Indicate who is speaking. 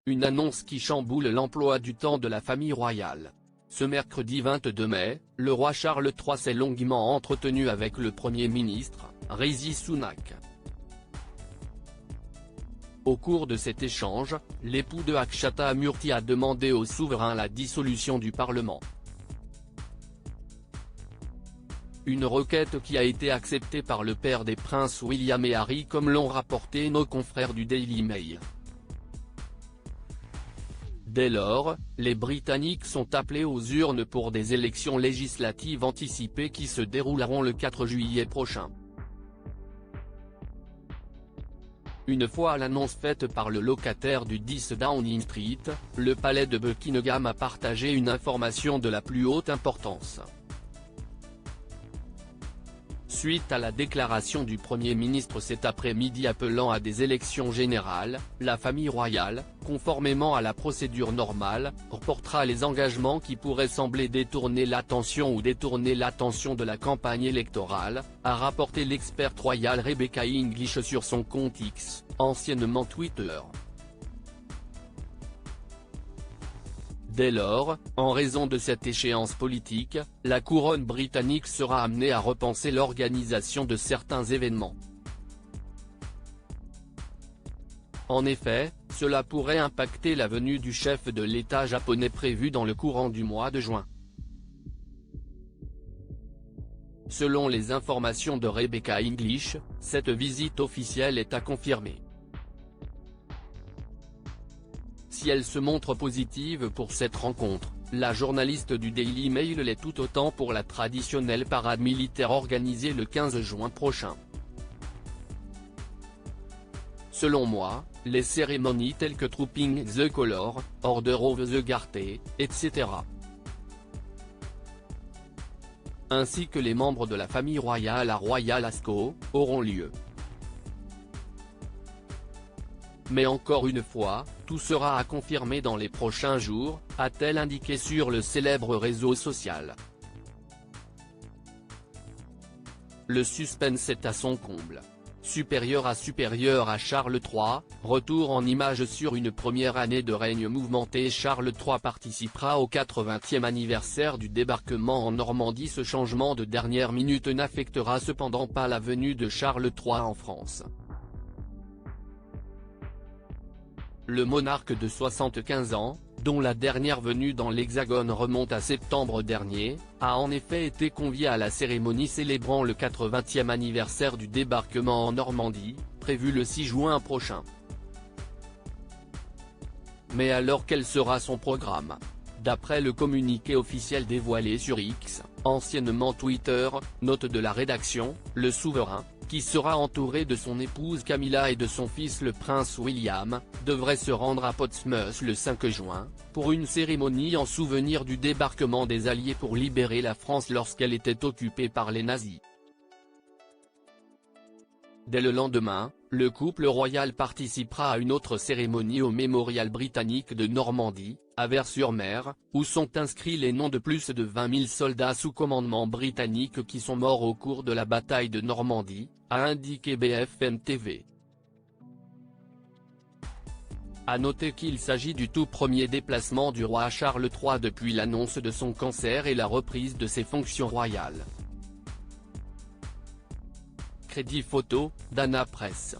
Speaker 1: une annonce qui chamboule l'emploi du temps de la famille royale. Ce mercredi 22 mai, le roi Charles III s'est longuement entretenu avec le Premier ministre, Rishi Sunak. Au cours de cet échange, l'époux de Akshata Murthy a demandé au souverain la dissolution du Parlement. Une requête qui a été acceptée par le père des princes William et Harry comme l'ont rapporté nos confrères du Daily Mail. Dès lors, les Britanniques sont appelés aux urnes pour des élections législatives anticipées qui se dérouleront le 4 juillet prochain. Une fois l'annonce faite par le locataire du 10 Downing Street, le palais de Buckingham a partagé une information de la plus haute importance. Suite à la déclaration du Premier ministre cet après-midi appelant à des élections générales, la famille royale, conformément à la procédure normale, reportera les engagements qui pourraient sembler détourner l'attention de la campagne électorale, a rapporté l'experte royale Rebecca English sur son compte X, anciennement Twitter. Dès lors, en raison de cette échéance politique, la couronne britannique sera amenée à repenser l'organisation de certains événements. En effet, cela pourrait impacter la venue du chef de l'État japonais prévue dans le courant du mois de juin. Selon les informations de Rebecca English, cette visite officielle est à confirmer. Si elle se montre positive pour cette rencontre, la journaliste du Daily Mail l'est tout autant pour la traditionnelle parade militaire organisée le 15 juin prochain. Selon moi, les cérémonies telles que Trooping the Colour, Order of the Garter, etc. ainsi que les membres de la famille royale à Royal Ascot, auront lieu. Mais encore une fois, tout sera à confirmer dans les prochains jours, a-t-elle indiqué sur le célèbre réseau social. Le suspense est à son comble. Supérieur à Charles III, retour en images sur une première année de règne mouvementé. Charles III participera au 80e anniversaire du débarquement en Normandie. Ce changement de dernière minute n'affectera cependant pas la venue de Charles III en France. Le monarque de 75 ans, dont la dernière venue dans l'Hexagone remonte à septembre dernier, a en effet été convié à la cérémonie célébrant le 80e anniversaire du débarquement en Normandie, prévue le 6 juin prochain. Mais alors quel sera son programme ? D'après le communiqué officiel dévoilé sur X, anciennement Twitter, note de la rédaction, le souverain, qui sera entouré de son épouse Camilla et de son fils le prince William, devrait se rendre à Portsmouth le 5 juin, pour une cérémonie en souvenir du débarquement des Alliés pour libérer la France lorsqu'elle était occupée par les nazis. Dès le lendemain, le couple royal participera à une autre cérémonie au Mémorial britannique de Normandie, à Vers-sur-Mer, où sont inscrits les noms de plus de 20 000 soldats sous commandement britannique qui sont morts au cours de la bataille de Normandie, a indiqué BFM TV. À noter qu'il s'agit du tout premier déplacement du roi Charles III depuis l'annonce de son cancer et la reprise de ses fonctions royales. Crédit photo, Dana Press.